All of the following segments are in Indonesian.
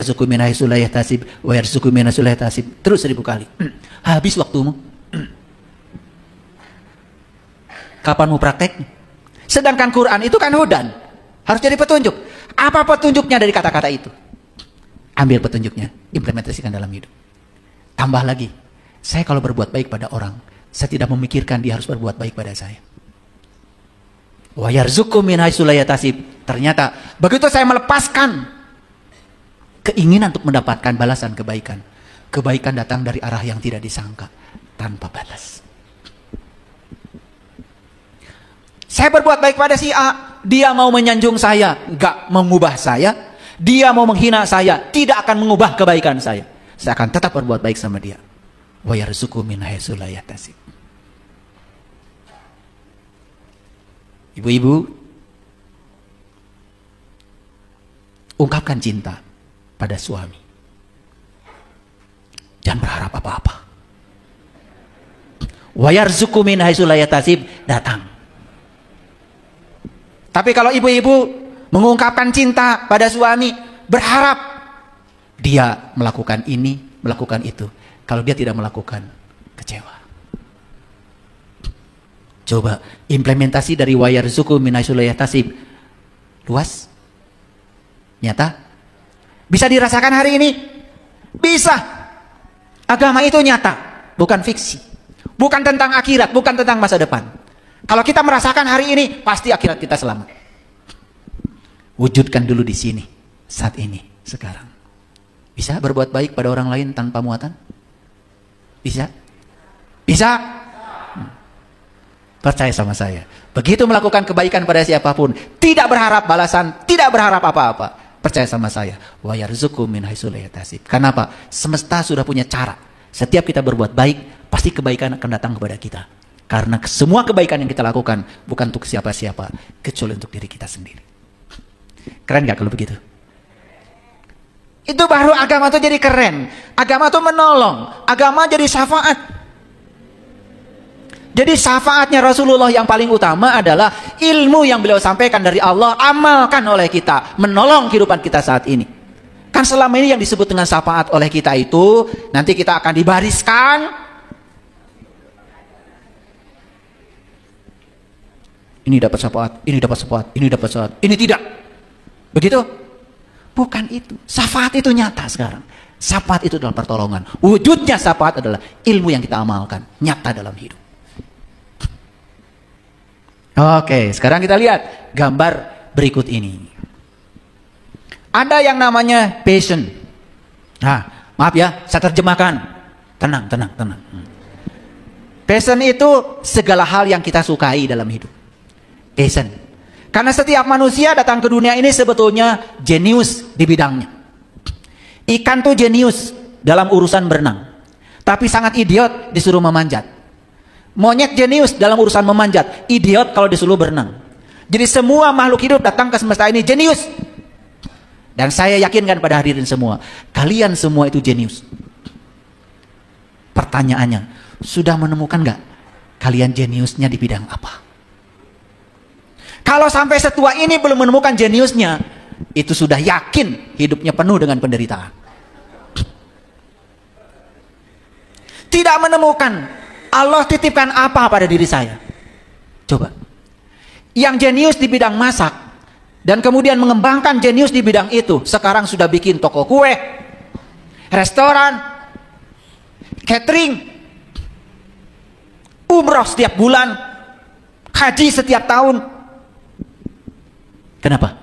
yarzuqu min haitsu la yahtasib wa yarzuqu min haitsu la yahtasib. Terus 1000 kali. Habis waktumu. Kapan mau praktek? Sedangkan Quran itu kan hudan. Harus jadi petunjuk. Apa petunjuknya dari kata-kata itu? Ambil petunjuknya, implementasikan dalam hidup. Tambah lagi, saya kalau berbuat baik pada orang, saya tidak memikirkan dia harus berbuat baik pada saya. Wa yarzuqu min haitsu la yahtasib. Ternyata begitu saya melepaskan keinginan untuk mendapatkan balasan kebaikan, kebaikan datang dari arah yang tidak disangka, tanpa balas. Saya berbuat baik pada si A, dia mau menyanjung saya, gak mengubah saya. Dia mau menghina saya, tidak akan mengubah kebaikan saya. Saya akan tetap berbuat baik sama dia. Wa yarzuqu min haitsu la yahtasib. Ibu-ibu, ungkapkan cinta pada suami. Jangan berharap apa-apa. Wa yarzuqu min haitsu la yahtasib, datang. Tapi kalau ibu-ibu mengungkapkan cinta pada suami, berharap dia melakukan ini, melakukan itu. Kalau dia tidak melakukan, kecewa. Coba implementasi dari wa yarzuqu min haitsu la yahtasib. Luas? Nyata? Bisa dirasakan hari ini? Bisa. Agama itu nyata, bukan fiksi. Bukan tentang akhirat, bukan tentang masa depan. Kalau kita merasakan hari ini, pasti akhirat kita selamat. Wujudkan dulu di sini, saat ini, sekarang. Bisa berbuat baik pada orang lain tanpa muatan? Bisa? Bisa? Percaya sama saya. Begitu melakukan kebaikan pada siapapun, tidak berharap balasan, tidak berharap apa-apa. Percaya sama saya. Wa yarzuqu min haitsu la yahtasib. Kenapa? Semesta sudah punya cara. Setiap kita berbuat baik, pasti kebaikan akan datang kepada kita. Karena semua kebaikan yang kita lakukan bukan untuk siapa-siapa, kecuali untuk diri kita sendiri. Keren gak kalau begitu? Itu baru agama itu jadi keren. Agama itu menolong. Agama jadi syafaat. Jadi syafaatnya Rasulullah yang paling utama adalah ilmu yang beliau sampaikan dari Allah, amalkan oleh kita, menolong kehidupan kita saat ini. Kan selama ini yang disebut dengan syafaat oleh kita itu, nanti kita akan dibariskan. Ini dapat syafaat, ini dapat syafaat, ini dapat syafaat, ini tidak. Begitu? Bukan itu. Syafaat itu nyata sekarang. Syafaat itu adalah pertolongan. Wujudnya syafaat adalah ilmu yang kita amalkan, nyata dalam hidup. Oke, sekarang kita lihat gambar berikut ini. Ada yang namanya passion. Nah, maaf ya, saya terjemahkan. Tenang. Passion itu segala hal yang kita sukai dalam hidup. Passion. Karena setiap manusia datang ke dunia ini sebetulnya jenius di bidangnya. Ikan tuh jenius dalam urusan berenang, tapi sangat idiot disuruh memanjat. Monyet jenius dalam urusan memanjat, idiot kalau disuruh berenang. Jadi semua makhluk hidup datang ke semesta ini jenius. Dan saya yakinkan pada hadirin semua, kalian semua itu jenius. Pertanyaannya, sudah menemukan nggak kalian jeniusnya di bidang apa? Kalau sampai setua ini belum menemukan jeniusnya, itu sudah yakin hidupnya penuh dengan penderitaan. Tidak menemukan, Allah titipkan apa pada diri saya? Coba. Yang jenius di bidang masak, dan kemudian mengembangkan jenius di bidang itu, sekarang sudah bikin toko kue, restoran, catering, umroh setiap bulan, haji setiap tahun. Kenapa?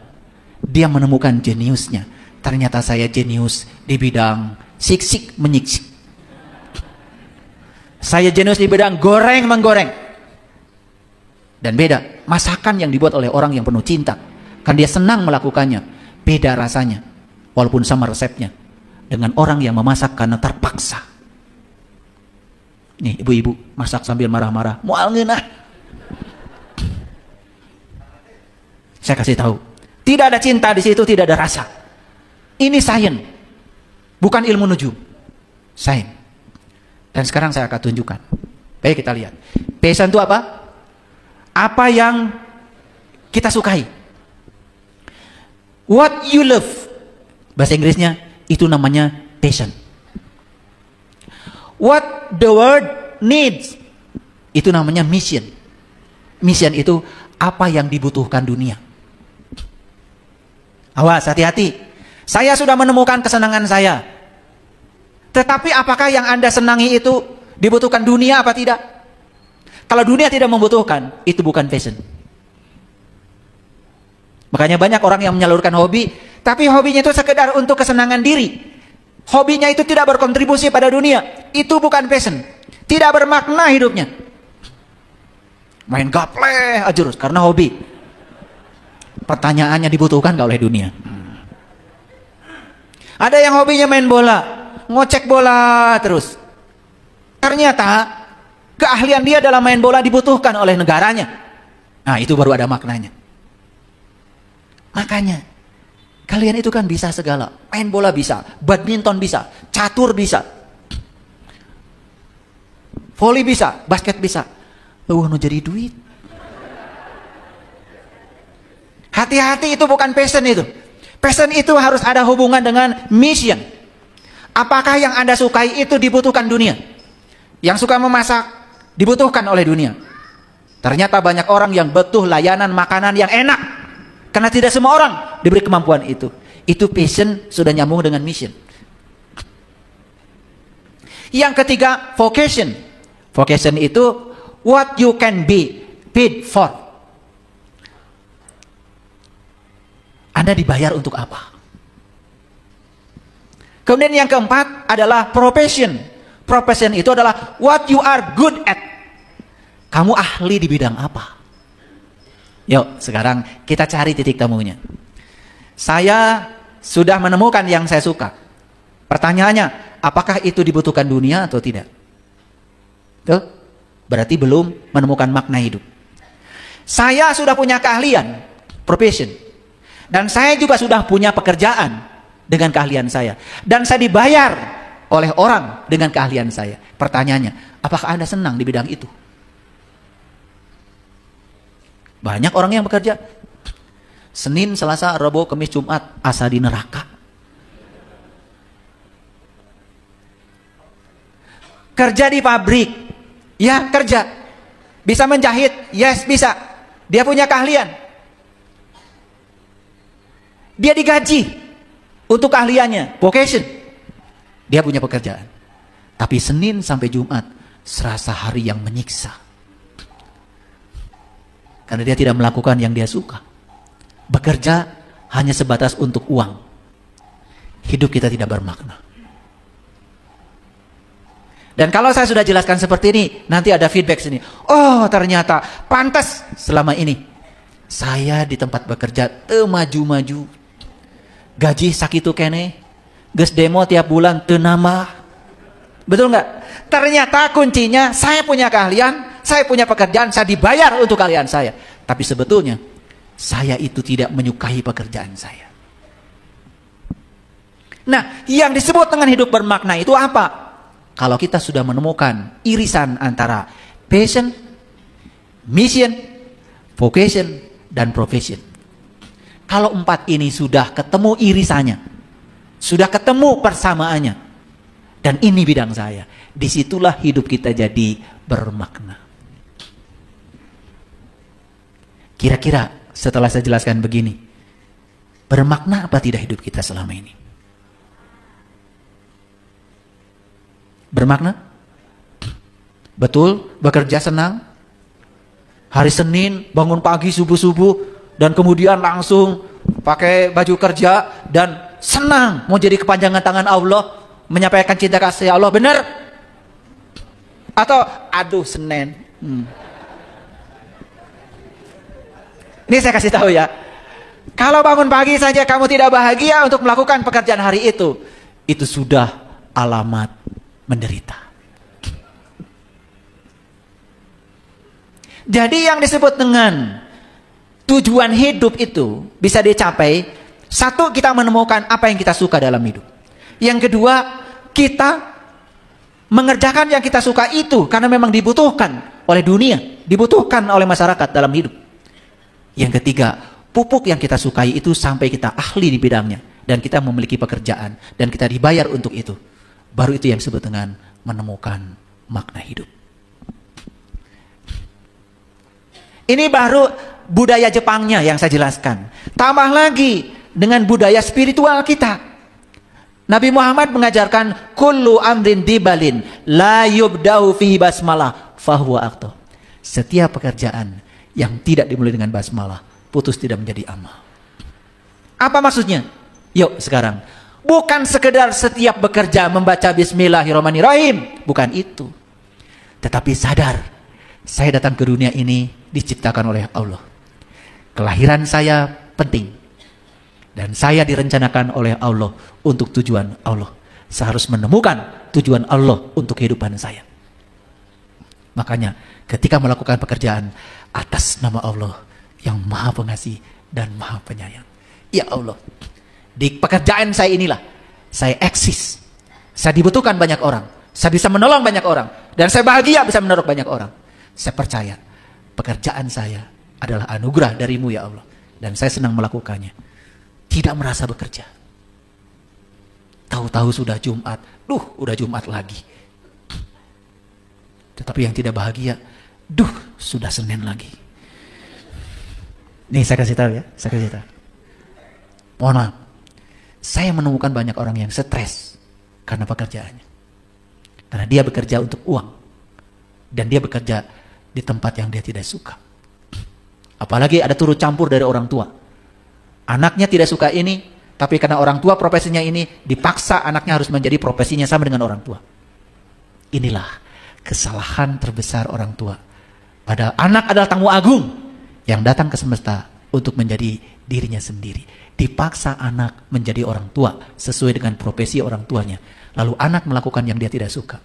Dia menemukan jeniusnya. Ternyata saya jenius di bidang siksik menyiksik. Saya jenius di bidang goreng menggoreng. Dan beda, masakan yang dibuat oleh orang yang penuh cinta, kan dia senang melakukannya. Beda rasanya, walaupun sama resepnya, dengan orang yang memasak karena terpaksa. Nih ibu-ibu masak sambil marah-marah, moal ngeunah. Saya kasih tahu, tidak ada cinta di situ, tidak ada rasa. Ini sains, bukan ilmu nujum. Sains. Dan sekarang saya akan tunjukkan. Baik, kita lihat. Passion itu apa? Apa yang kita sukai. What you love. Bahasa Inggrisnya, Itu namanya passion. What the world needs, itu namanya mission. Mission itu apa yang dibutuhkan dunia. Awas, hati-hati. Saya sudah menemukan kesenangan saya. Tetapi apakah yang Anda senangi itu dibutuhkan dunia apa tidak? Kalau dunia tidak membutuhkan, itu bukan passion. Makanya banyak orang yang menyalurkan hobi, tapi hobinya itu sekedar untuk kesenangan diri. Hobinya itu tidak berkontribusi pada dunia. Itu bukan passion. Tidak bermakna hidupnya. Main gaple aja terus karena hobi. Pertanyaannya, dibutuhkan gak oleh dunia? Ada yang hobinya main bola, ngocek bola terus. Ternyata keahlian dia dalam main bola dibutuhkan oleh negaranya. Nah, itu baru ada maknanya. Makanya kalian itu kan bisa segala. Main bola bisa, badminton bisa, catur bisa, voli bisa, basket bisa. Nu jadi duit. Hati-hati, itu bukan passion itu. Passion itu harus ada hubungan dengan mission. Apakah yang Anda sukai itu dibutuhkan dunia? Yang suka memasak dibutuhkan oleh dunia. Ternyata banyak orang yang butuh layanan makanan yang enak. Karena tidak semua orang diberi kemampuan itu. Itu passion sudah nyambung dengan mission. Yang ketiga, vocation. Vocation itu what you can be paid for. Anda dibayar untuk apa? Kemudian yang keempat adalah profession. Profession itu adalah what you are good at. Kamu ahli di bidang apa? Yuk, sekarang kita cari titik temunya. Saya sudah menemukan yang saya suka. Pertanyaannya, apakah itu dibutuhkan dunia atau tidak? Tuh, berarti belum menemukan makna hidup. Saya sudah punya keahlian, profession. Dan saya juga sudah punya pekerjaan dengan keahlian saya. Dan saya dibayar oleh orang dengan keahlian saya. Pertanyaannya, apakah Anda senang di bidang itu? Banyak orang yang bekerja Senin, Selasa, Rabu, Kamis, Jumat, asa di neraka. Kerja di pabrik, ya kerja. Bisa menjahit, yes bisa. Dia punya keahlian. Dia digaji untuk keahliannya, vocation. Dia punya pekerjaan. Tapi Senin sampai Jumat serasa hari yang menyiksa. Karena dia tidak melakukan yang dia suka. Bekerja hanya sebatas untuk uang. Hidup kita tidak bermakna. Dan kalau saya sudah jelaskan seperti ini, nanti ada feedback sini. Oh, ternyata pantas selama ini saya di tempat bekerja maju-maju. Gaji sakitu kene, geus demo tiap bulan teu nambah. Betul nggak? Ternyata kuncinya saya punya keahlian, saya punya pekerjaan, saya dibayar untuk keahlian saya. Tapi sebetulnya saya itu tidak menyukai pekerjaan saya. Nah, yang disebut dengan hidup bermakna itu apa? Kalau kita sudah menemukan irisan antara passion, mission, vocation, dan profession. Kalau empat ini sudah ketemu irisannya, sudah ketemu persamaannya, dan ini bidang saya, disitulah hidup kita jadi bermakna. Kira-kira setelah saya jelaskan begini, bermakna apa tidak hidup kita selama ini? Bermakna? Betul, bekerja senang. Hari Senin bangun pagi subuh-subuh dan kemudian langsung pakai baju kerja dan senang mau jadi kepanjangan tangan Allah, menyampaikan cinta kasih Allah, benar? Atau aduh Senin. Ini saya kasih tahu ya. Kalau bangun pagi saja kamu tidak bahagia untuk melakukan pekerjaan hari itu sudah alamat menderita. Jadi yang disebut dengan tujuan hidup itu bisa dicapai, satu, kita menemukan apa yang kita suka dalam hidup. Yang kedua, kita mengerjakan yang kita suka itu karena memang dibutuhkan oleh dunia, dibutuhkan oleh masyarakat dalam hidup. Yang ketiga, pupuk yang kita sukai itu sampai kita ahli di bidangnya dan kita memiliki pekerjaan dan kita dibayar untuk itu, baru itu yang disebut dengan menemukan makna hidup. Ini baru budaya Jepangnya yang saya jelaskan. Tambah lagi dengan budaya spiritual kita. Nabi Muhammad mengajarkan kullu amrin dibalin la yubda'u fihi basmalah fahuwa aqta. Setiap pekerjaan yang tidak dimulai dengan basmalah putus tidak menjadi amal. Apa maksudnya? Yuk sekarang. Bukan sekedar setiap bekerja membaca bismillahirrahmanirrahim, bukan itu. Tetapi sadar, saya datang ke dunia ini diciptakan oleh Allah. Kelahiran saya penting. Dan saya direncanakan oleh Allah untuk tujuan Allah. Saya harus menemukan tujuan Allah untuk kehidupan saya. Makanya ketika melakukan pekerjaan atas nama Allah yang Maha Pengasih dan Maha Penyayang. Ya Allah, di pekerjaan saya inilah saya eksis. Saya dibutuhkan banyak orang. Saya bisa menolong banyak orang. Dan saya bahagia bisa menolong banyak orang. Saya percaya pekerjaan saya adalah anugerah darimu ya Allah. Dan saya senang melakukannya. Tidak merasa bekerja. Tahu-tahu sudah Jumat. Udah Jumat lagi. Tetapi yang tidak bahagia, sudah Senin lagi. Nih saya kasih tahu ya. Saya kasih tahu. Mohon maaf. Saya menemukan banyak orang yang stres karena pekerjaannya. Karena dia bekerja untuk uang. Dan dia bekerja di tempat yang dia tidak suka. Apalagi ada turut campur dari orang tua. Anaknya tidak suka ini, tapi karena orang tua profesinya ini, dipaksa anaknya harus menjadi profesinya sama dengan orang tua. Inilah kesalahan terbesar orang tua. Padahal anak adalah tamu agung yang datang ke semesta untuk menjadi dirinya sendiri. Dipaksa anak menjadi orang tua sesuai dengan profesi orang tuanya. Lalu anak melakukan yang dia tidak suka.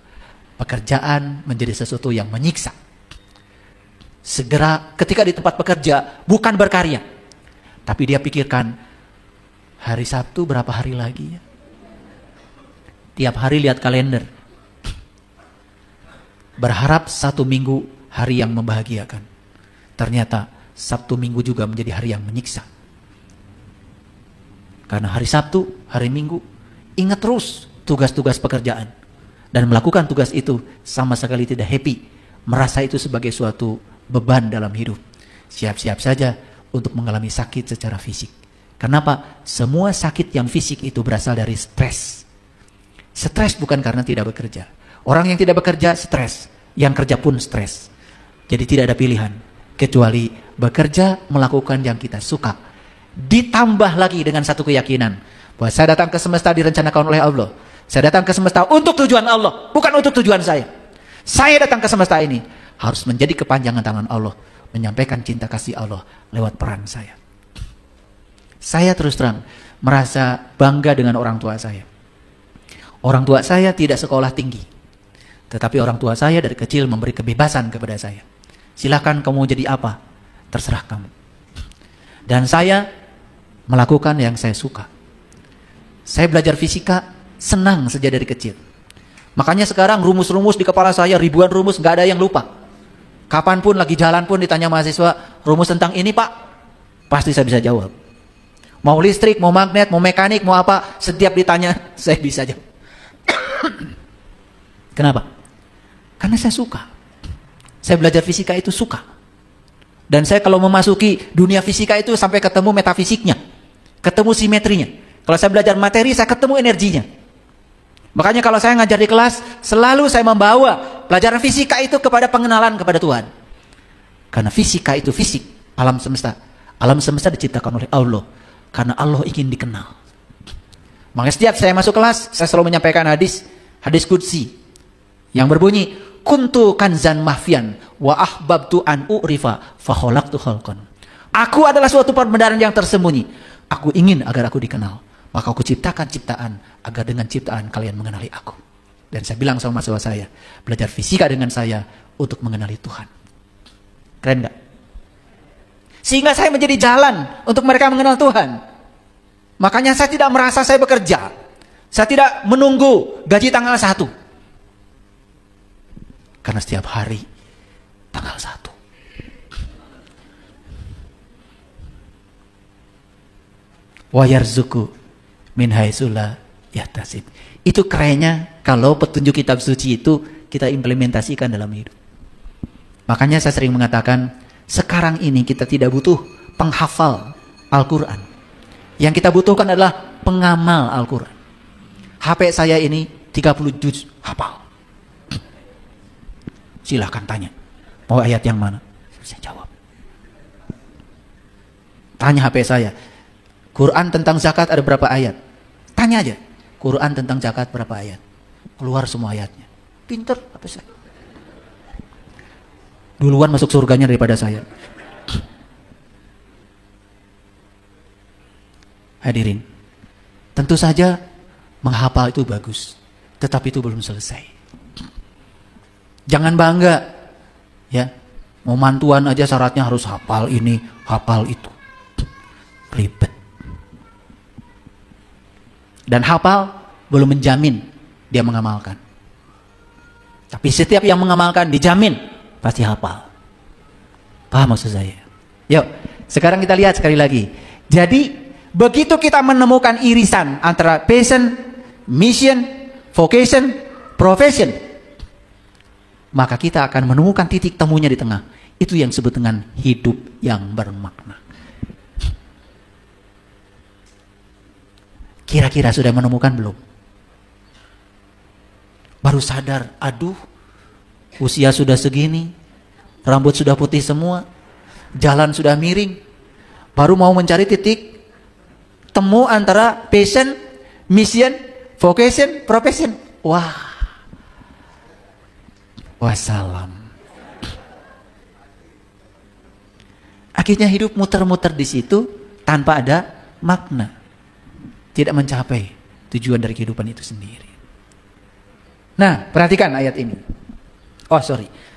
Pekerjaan menjadi sesuatu yang menyiksa. Segera ketika di tempat bekerja bukan berkarya, tapi dia pikirkan hari Sabtu berapa hari lagi ya? Tiap hari lihat kalender. Berharap 1 minggu hari yang membahagiakan. Ternyata Sabtu Minggu juga menjadi hari yang menyiksa. Karena hari Sabtu, hari Minggu, ingat terus tugas-tugas pekerjaan. Dan melakukan tugas itu sama sekali tidak happy. Merasa itu sebagai suatu beban dalam hidup. Siap-siap saja untuk mengalami sakit secara fisik. Kenapa? Semua sakit yang fisik itu berasal dari stres. Stres bukan karena tidak bekerja. Orang yang tidak bekerja stres. Yang kerja pun stres. Jadi tidak ada pilihan. Kecuali bekerja melakukan yang kita suka. Ditambah lagi dengan satu keyakinan. Bahwa saya datang ke semesta direncanakan oleh Allah. Saya datang ke semesta untuk tujuan Allah. Bukan untuk tujuan saya. Saya datang ke semesta ini harus menjadi kepanjangan tangan Allah. Menyampaikan cinta kasih Allah lewat peran saya. Saya terus terang merasa bangga dengan orang tua saya. Orang tua saya tidak sekolah tinggi. Tetapi orang tua saya dari kecil memberi kebebasan kepada saya. Silakan kamu jadi apa? Terserah kamu. Dan saya melakukan yang saya suka. Saya belajar fisika senang sejak dari kecil. Makanya sekarang rumus-rumus di kepala saya ribuan rumus gak ada yang lupa. Kapanpun lagi jalan pun ditanya mahasiswa, rumus tentang ini pak, pasti saya bisa jawab. Mau listrik, mau magnet, mau mekanik, mau apa, setiap ditanya saya bisa jawab. Kenapa? Karena saya suka. Saya belajar fisika itu suka. Dan saya kalau memasuki dunia fisika itu sampai ketemu metafisiknya, ketemu simetrinya. Kalau saya belajar materi, saya ketemu energinya. Makanya kalau saya ngajar di kelas, selalu saya membawa pelajaran fisika itu kepada pengenalan kepada Tuhan. Karena fisika itu fisik, alam semesta. Alam semesta diciptakan oleh Allah. Karena Allah ingin dikenal. Makanya setiap saya masuk kelas, saya selalu menyampaikan hadis qudsi yang berbunyi, kuntu kanzan mahfian wa ahbabtu an u'rifa fa khalaqtu khalqan. Aku adalah suatu perbendaharaan yang tersembunyi. Aku ingin agar aku dikenal. Maka aku ciptakan ciptaan agar dengan ciptaan kalian mengenali aku. Dan saya bilang sama mahasiswa saya, belajar fisika dengan saya untuk mengenali Tuhan. Keren gak? Sehingga saya menjadi jalan untuk mereka mengenal Tuhan. Makanya saya tidak merasa saya bekerja. Saya tidak menunggu gaji tanggal 1. Karena setiap hari tanggal 1. Wa yarzuqu min haitsu la yahtasib. Itu kerennya kalau petunjuk kitab suci itu kita implementasikan dalam hidup. Makanya saya sering mengatakan, sekarang ini kita tidak butuh penghafal Al-Quran. Yang kita butuhkan adalah pengamal Al-Quran. HP saya ini 30 juz hafal. Silahkan tanya, mau ayat yang mana? Saya jawab. Tanya HP saya, Quran tentang zakat ada berapa ayat? Tanya aja, Quran tentang zakat berapa ayat? Keluar semua ayatnya. Pinter HP saya. Duluan masuk surganya daripada saya. Hadirin, tentu saja menghafal itu bagus, tetapi itu belum selesai. Jangan bangga, ya. Mau mantuan aja syaratnya harus hafal ini, hafal itu. Ribet. Dan hafal belum menjamin dia mengamalkan. Tapi setiap yang mengamalkan dijamin pasti hafal. Paham maksud saya? Yuk, sekarang kita lihat sekali lagi. Jadi begitu kita menemukan irisan antara passion, mission, vocation, profession, maka kita akan menemukan titik temunya di tengah. Itu yang disebut dengan hidup yang bermakna. Kira-kira sudah menemukan belum? Baru sadar, aduh, usia sudah segini, rambut sudah putih semua, jalan sudah miring, baru mau mencari titik temu antara passion, mission, vocation, profession. Wah, wassalam. Akhirnya hidup muter-muter di situ tanpa ada makna, tidak mencapai tujuan dari kehidupan itu sendiri. Nah, perhatikan ayat ini.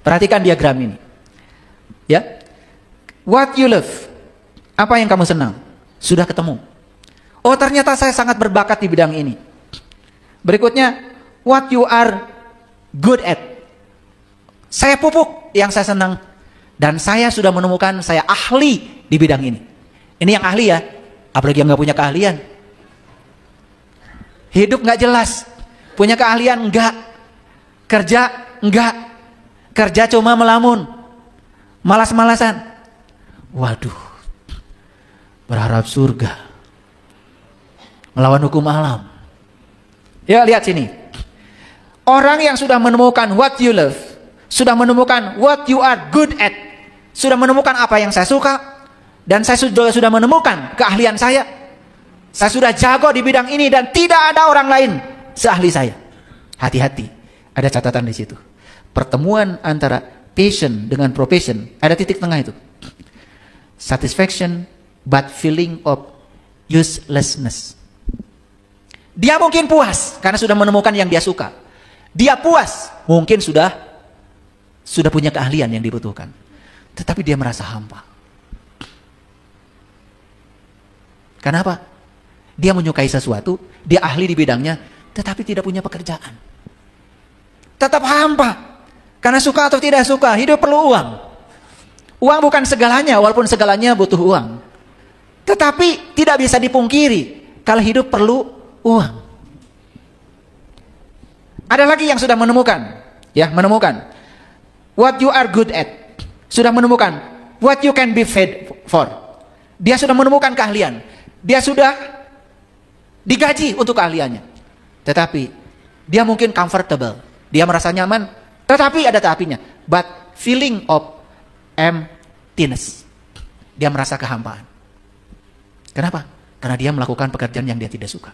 Perhatikan diagram ini. Ya, what you love, apa yang kamu senang, sudah ketemu. Oh, ternyata saya sangat berbakat di bidang ini. Berikutnya, what you are good at. Saya pupuk yang saya senang. Dan saya sudah menemukan saya ahli di bidang ini. Ini yang ahli ya. Apalagi yang gak punya keahlian. Hidup gak jelas. Punya keahlian enggak. Kerja enggak. Kerja cuma melamun. Malas-malasan. Waduh. Berharap surga. Melawan hukum alam. Ya, lihat sini. Orang yang sudah menemukan what you love, sudah menemukan what you are good at, sudah menemukan apa yang saya suka, dan saya sudah menemukan keahlian saya sudah jago di bidang ini dan tidak ada orang lain seahli saya. Hati-hati, ada catatan di situ. Pertemuan antara passion dengan profession, ada titik tengah itu. Satisfaction but feeling of uselessness. Dia mungkin puas karena sudah menemukan yang dia suka. Dia puas, mungkin sudah punya keahlian yang dibutuhkan. Tetapi dia merasa hampa. Kenapa? Dia menyukai sesuatu, dia ahli di bidangnya, tetapi tidak punya pekerjaan. Tetap hampa. Karena suka atau tidak suka, hidup perlu uang. Uang bukan segalanya, walaupun segalanya butuh uang. Tetapi tidak bisa dipungkiri, kalau hidup perlu uang. Ada lagi yang sudah menemukan, menemukan what you are good at, sudah menemukan what you can be paid for. Dia sudah menemukan keahlian, dia sudah digaji untuk keahliannya. Tetapi dia mungkin comfortable, dia merasa nyaman, tetapi ada tapinya. But feeling of emptiness, dia merasa kehampaan. Kenapa? Karena dia melakukan pekerjaan yang dia tidak suka.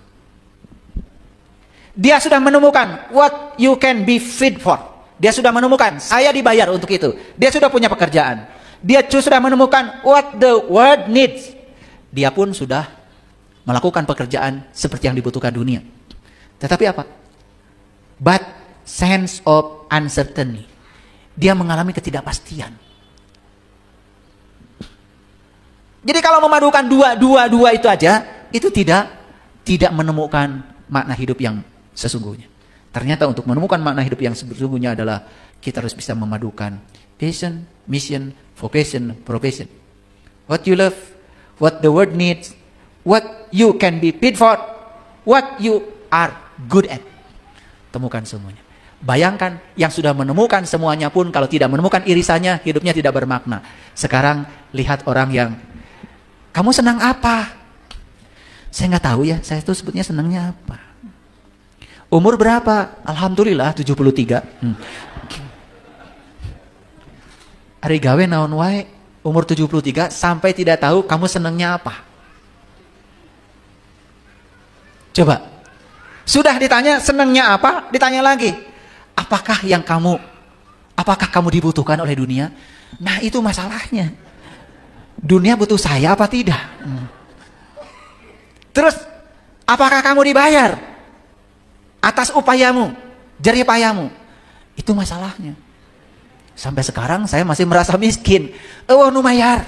Dia sudah menemukan what you can be fit for. Dia sudah menemukan saya dibayar untuk itu. Dia sudah punya pekerjaan. Dia sudah menemukan what the world needs. Dia pun sudah melakukan pekerjaan seperti yang dibutuhkan dunia. Tetapi apa? But sense of uncertainty. Dia mengalami ketidakpastian. Jadi kalau memadukan dua itu aja, itu tidak menemukan makna hidup yang sesungguhnya. Ternyata untuk menemukan makna hidup yang sesungguhnya adalah kita harus bisa memadukan passion, mission, vocation, profession. What you love, what the world needs, what you can be paid for, what you are good at. Temukan semuanya. Bayangkan yang sudah menemukan semuanya pun kalau tidak menemukan irisannya, hidupnya tidak bermakna. Sekarang lihat orang yang, kamu senang apa? Saya nggak tahu ya, saya itu sebutnya senangnya apa. Umur berapa? Alhamdulillah 73. Ari gawe naon wae, umur 73 sampai tidak tahu kamu senangnya apa. Coba. Sudah ditanya senangnya apa, ditanya lagi. Apakah kamu dibutuhkan oleh dunia? Nah, itu masalahnya. Dunia butuh saya apa tidak? Terus, apakah kamu dibayar atas upayamu, jerih payamu? Itu masalahnya. Sampai sekarang saya masih merasa miskin. Nu mayar.